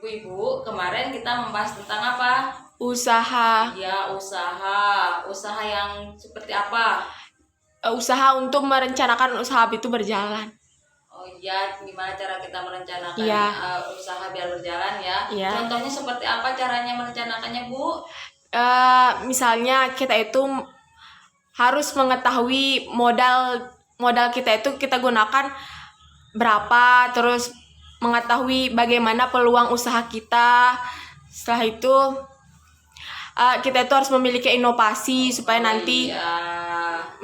Ibu-ibu, kemarin kita membahas tentang apa? Usaha. Ya, usaha. Usaha yang seperti apa? Usaha untuk merencanakan usaha itu berjalan. Oh iya, gimana cara kita merencanakan Iya. usaha biar berjalan ya? Iya. Contohnya seperti apa caranya merencanakannya, Bu? Misalnya kita itu harus mengetahui modal kita itu kita gunakan berapa, terus mengetahui bagaimana peluang usaha kita. Setelah itu kita itu harus memiliki inovasi supaya nanti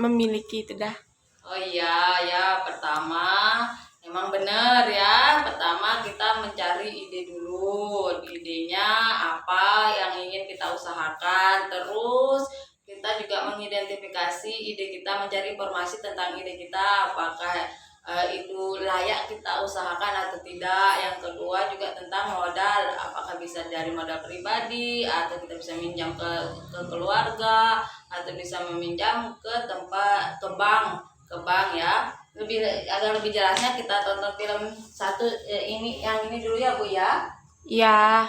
memiliki itu dah. Oh iya, ya pertama memang benar ya. Pertama kita mencari ide dulu. Idenya apa yang ingin kita usahakan. Terus kita juga mengidentifikasi ide kita, mencari informasi tentang ide kita, apakah itu layak kita usahakan atau tidak. Yang kedua juga tentang modal, apakah bisa dari modal pribadi atau kita bisa minjam ke keluarga atau bisa meminjam ke bank ya. Agar lebih jelasnya kita tonton film satu yang ini dulu ya Bu ya. Ya.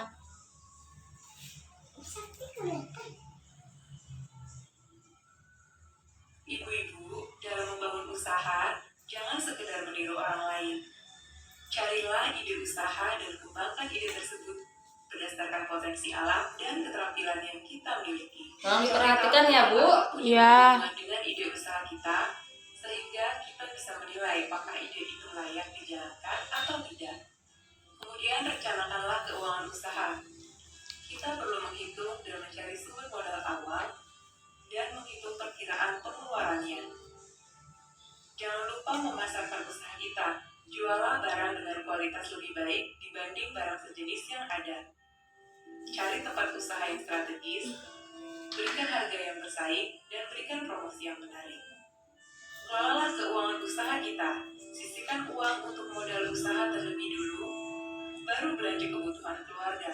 Ibu-ibu, dalam membangun usaha, jangan sekedar meniru orang lain. Carilah ide usaha dan kembangkan ide tersebut berdasarkan potensi alam dan keterampilan yang kita miliki. Tolong diperhatikan ya Bu. Iya. Dengan ide usaha kita, sehingga kita bisa menilai apakah ide itu layak dijalankan atau tidak. Kemudian rencanakanlah keuangan usaha. Kita perlu menghitung dan mencari sumber modal awal dan menghitung perkiraan pengeluarannya. Jangan lupa memasarkan usaha kita. Jualah barang dengan kualitas lebih baik dibanding barang sejenis yang ada. Cari tempat usaha yang strategis, berikan harga yang bersaing, dan berikan promosi yang menarik. Kelolalah keuangan usaha kita. Sisihkan uang untuk modal usaha terlebih dulu, baru belanja kebutuhan keluarga.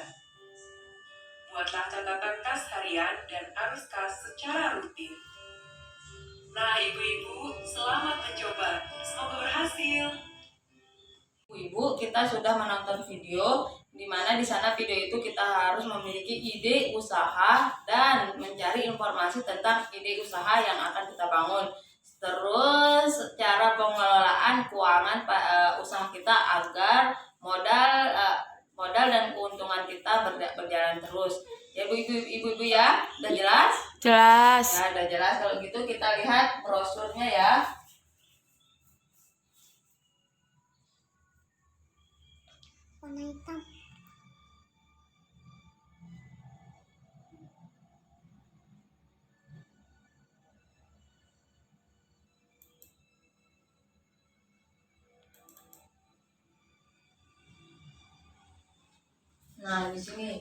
Buatlah catatan kas harian dan arus kas secara rutin. Nah, ibu-ibu, selamat mencoba. Semoga berhasil. Ibu, kita sudah menonton video di mana di sana video itu kita harus memiliki ide usaha dan mencari informasi tentang ide usaha yang akan kita bangun. Terus cara pengelolaan keuangan usaha kita agar modal dan keuntungan kita berjalan terus. Ya ibu-ibu ya, udah jelas? Jelas. Ya, udah jelas. Kalau gitu kita lihat brosurnya ya. Warna hitam. Nah, di sini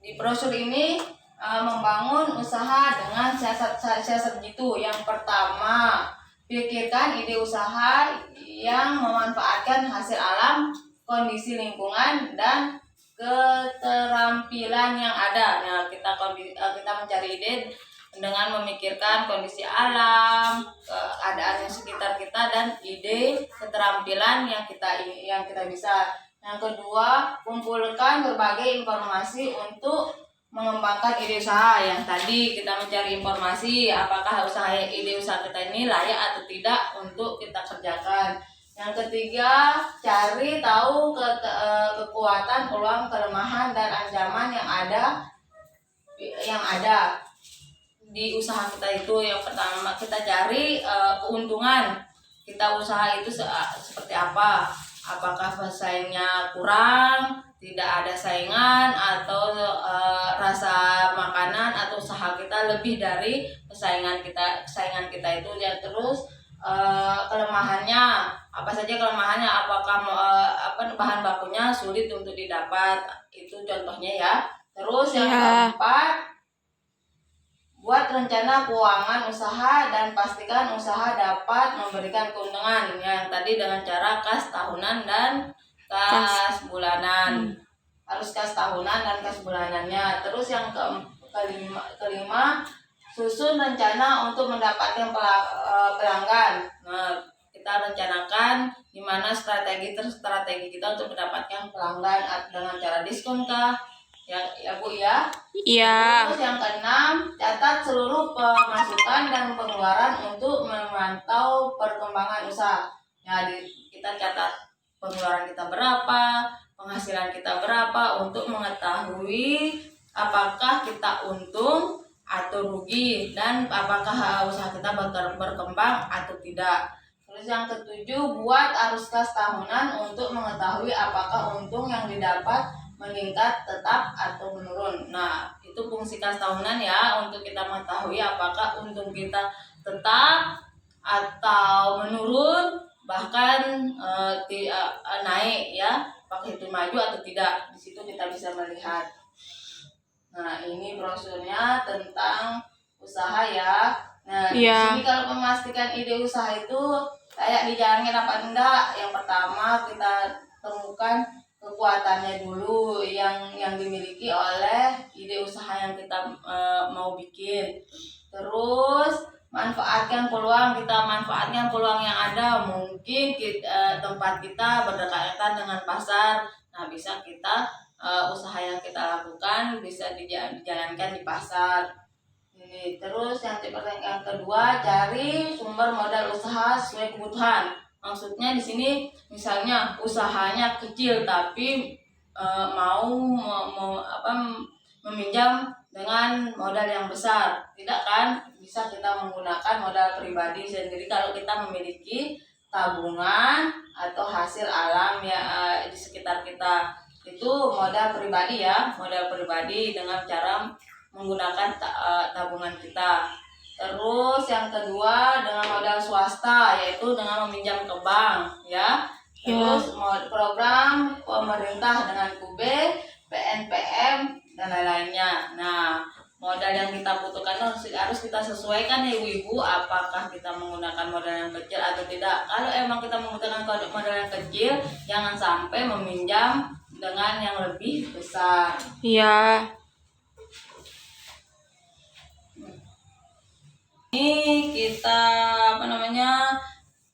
di brosur ini membangun usaha dengan siasat gitu. Yang pertama, pikirkan ide usaha yang memanfaatkan hasil alam, kondisi lingkungan, dan keterampilan yang ada. Nah, kita mencari ide dengan memikirkan kondisi alam, keadaan yang sekitar kita, dan ide keterampilan yang kita bisa. Yang kedua, kumpulkan berbagai informasi untuk mengembangkan ide usaha. Yang tadi kita mencari informasi apakah ide usaha kita ini layak atau tidak untuk kita kerjakan. Yang ketiga, cari tahu kekuatan, peluang, kelemahan, dan ancaman yang ada di usaha kita itu. Yang pertama kita cari keuntungan kita usaha itu seperti apa. Apakah pesaingnya kurang, tidak ada saingan, atau rasa makanan atau usaha kita lebih dari saingan kita itu. Ya, terus kelemahannya apa saja kelemahannya, apakah bahan bakunya sulit untuk didapat, itu contohnya ya. Terus yang keempat, buat rencana keuangan usaha dan pastikan usaha dapat memberikan keuntungan. Yang tadi dengan cara kas tahunan dan kas bulanan. Harus kas tahunan dan kas bulanannya. Terus yang kelima, susun rencana untuk mendapatkan pelanggan. Nah, kita rencanakan gimana strategi kita untuk mendapatkan pelanggan dengan cara diskon kah? Ya Bu ya. Iya. Terus yang keenam, catat seluruh pemasukan dan pengeluaran untuk memantau perkembangan usaha. Ya, kita catat pengeluaran kita berapa, penghasilan kita berapa untuk mengetahui apakah kita untung atau rugi dan apakah usaha kita berkembang atau tidak. Terus yang ketujuh, buat arus kas tahunan untuk mengetahui apakah untung yang didapat meningkat tetap atau menurun. Nah, itu fungsi kas tahunan ya untuk kita mengetahui apakah untung kita tetap atau menurun, bahkan naik ya, apakah itu maju atau tidak. Di situ kita bisa melihat. Nah, ini brosurnya tentang usaha ya. Nah, di sini kalau memastikan ide usaha itu kayak dijalankan apa enggak, yang pertama kita temukan kekuatannya dulu yang dimiliki oleh ide usaha yang kita mau bikin. Terus manfaatkan peluang yang ada. Mungkin tempat kita berdekatan dengan pasar. Nah, bisa kita usaha yang kita lakukan bisa dijalankan di pasar. Ini terus yang kedua, cari sumber modal usaha sesuai kebutuhan. Maksudnya di sini misalnya usahanya kecil tapi mau meminjam dengan modal yang besar, tidak kan? Bisa kita menggunakan modal pribadi sendiri kalau kita memiliki tabungan atau hasil alam ya di sekitar kita. Itu modal pribadi ya, modal pribadi dengan cara menggunakan tabungan kita. Terus yang kedua dengan modal swasta, yaitu dengan meminjam ke bank ya. Terus program pemerintah dengan QB, PNPM dan lain-lainnya. Nah, modal yang kita butuhkan harus kita sesuaikan ya ibu-ibu, apakah kita menggunakan modal yang kecil atau tidak. Kalau emang kita membutuhkan modal yang kecil, jangan sampai meminjam dengan yang lebih besar. Iya. Ini kita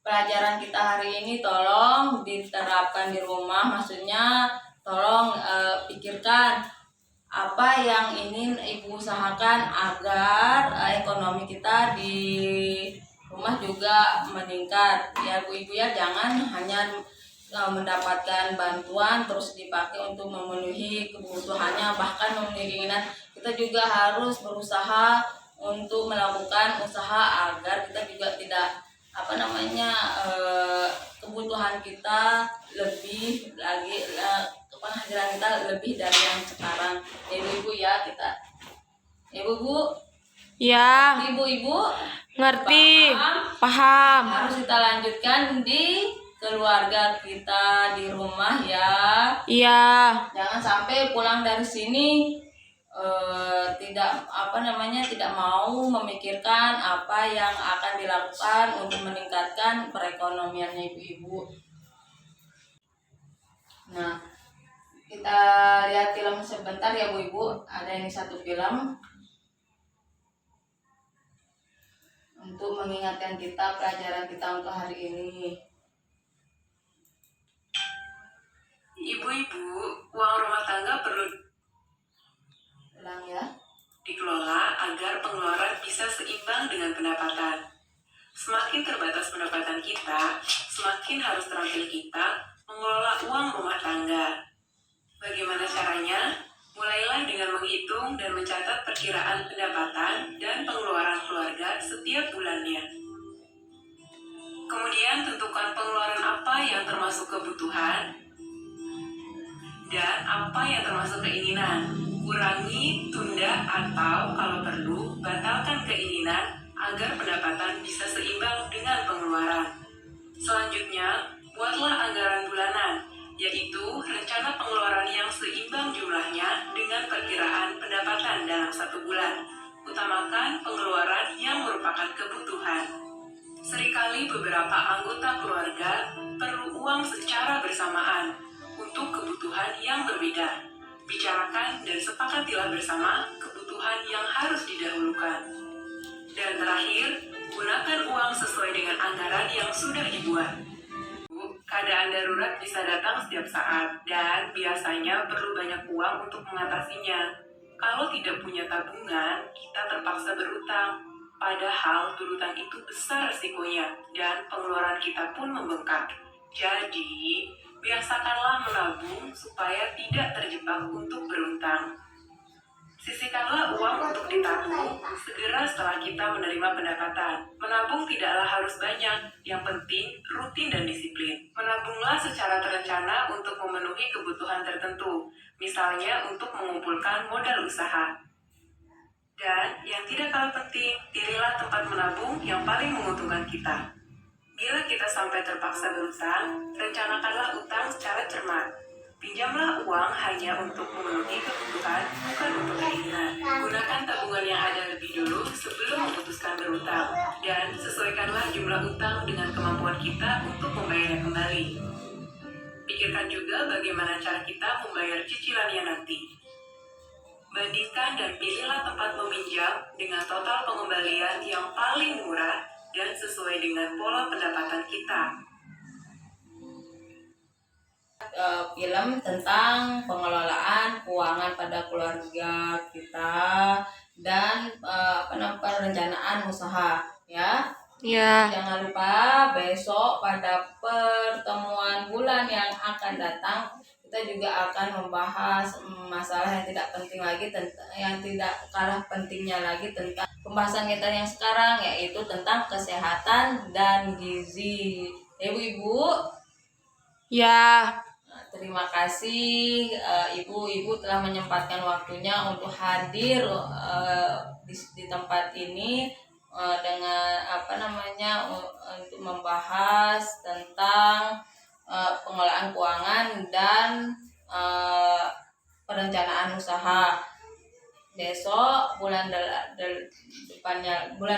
pelajaran kita hari ini tolong diterapkan di rumah, maksudnya tolong pikirkan apa yang ingin ibu usahakan agar ekonomi kita di rumah juga meningkat ya bu ibu ya. Jangan hanya mendapatkan bantuan terus dipakai untuk memenuhi kebutuhannya, bahkan memenuhi keinginan. Kita juga harus berusaha untuk melakukan usaha agar kita juga tidak kebutuhan kita lebih lagi, penghasilan kita lebih dari yang sekarang. Ibu-ibu ya, kita ibu-ibu Ya. ibu-ibu Ngerti. Paham. harus kita lanjutkan di keluarga kita di rumah ya. Iya. Jangan sampai pulang dari sini tidak mau memikirkan apa yang akan dilakukan untuk meningkatkan perekonomiannya ibu-ibu. Nah, kita lihat film sebentar ya bu ibu. Ada ini satu film untuk mengingatkan kita pelajaran kita untuk hari ini. Ibu-ibu, uang rumah tangga perlu Ulang ya. dikelola agar pengeluaran bisa seimbang dengan pendapatan. Semakin terbatas pendapatan kita, semakin harus terampil kita mengelola uang rumah tangga. Bagaimana caranya? Mulailah dengan menghitung dan mencatat perkiraan pendapatan dan pengeluaran keluarga setiap bulannya. Kemudian tentukan pengeluaran apa yang termasuk kebutuhan dan apa yang termasuk keinginan. Kurangi, tunda, atau kalau perlu, batalkan keinginan agar pendapatan bisa seimbang dengan pengeluaran. Selanjutnya, buatlah anggaran bulanan, yaitu rencana pengeluaran yang seimbang jumlahnya dengan perkiraan pendapatan dalam satu bulan. Utamakan pengeluaran yang merupakan kebutuhan. Seringkali beberapa anggota keluarga perlu uang secara bersamaan untuk kebutuhan yang berbeda. Bicarakan dan sepakatilah bersama kebutuhan yang harus didahulukan. Dan terakhir, Gunakan uang sesuai dengan anggaran yang sudah dibuat. Keadaan darurat bisa datang setiap saat, dan biasanya perlu banyak uang untuk mengatasinya. Kalau tidak punya tabungan, kita terpaksa berutang. Padahal berutang itu besar resikonya, dan pengeluaran kita pun membengkak. Jadi, biasakanlah menabung supaya tidak terjebak untuk berutang. Sisihkanlah uang untuk ditabung segera setelah kita menerima pendapatan. Menabung tidaklah harus banyak, yang penting rutin dan disiplin. Menabunglah secara terencana untuk memenuhi kebutuhan tertentu, misalnya untuk mengumpulkan modal usaha. Dan yang tidak kalah penting, pilihlah tempat menabung yang paling menguntungkan kita. Bila kita sampai terpaksa berutang, rencanakanlah utang secara cermat. Pinjamlah uang hanya untuk memenuhi kebutuhan, bukan untuk keinginan. Gunakan tabungan yang ada lebih dulu sebelum memutuskan berutang. Dan sesuaikanlah jumlah utang dengan kemampuan kita untuk membayarnya kembali. Pikirkan juga bagaimana cara kita membayar cicilannya nanti. Bandingkan dan pilihlah tempat meminjam dengan total pengembalian yang paling murah dan sesuai dengan pola pendapatan kita. Film tentang pengelolaan keuangan pada keluarga kita dan perencanaan usaha, ya. Ya. Jangan lupa besok pada pertemuan bulan yang akan datang kita juga akan membahas masalah yang tidak penting lagi, yang tidak kalah pentingnya lagi tentang pembahasan kita yang sekarang, yaitu tentang kesehatan dan gizi. Ibu-ibu, Ya. terima kasih ibu-ibu telah menyempatkan waktunya untuk hadir di tempat ini dengan untuk membahas tentang pengelolaan keuangan dan perencanaan usaha. Besok bulan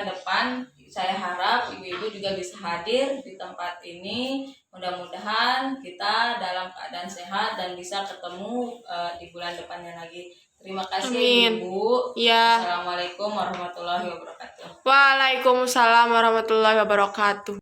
depan saya harap ibu-ibu juga bisa hadir di tempat ini. Mudah-mudahan kita dalam keadaan sehat dan bisa ketemu di bulan depannya lagi. Terima kasih. Amin. Ibu. Ya. Assalamualaikum warahmatullahi wabarakatuh. Waalaikumsalam warahmatullahi wabarakatuh.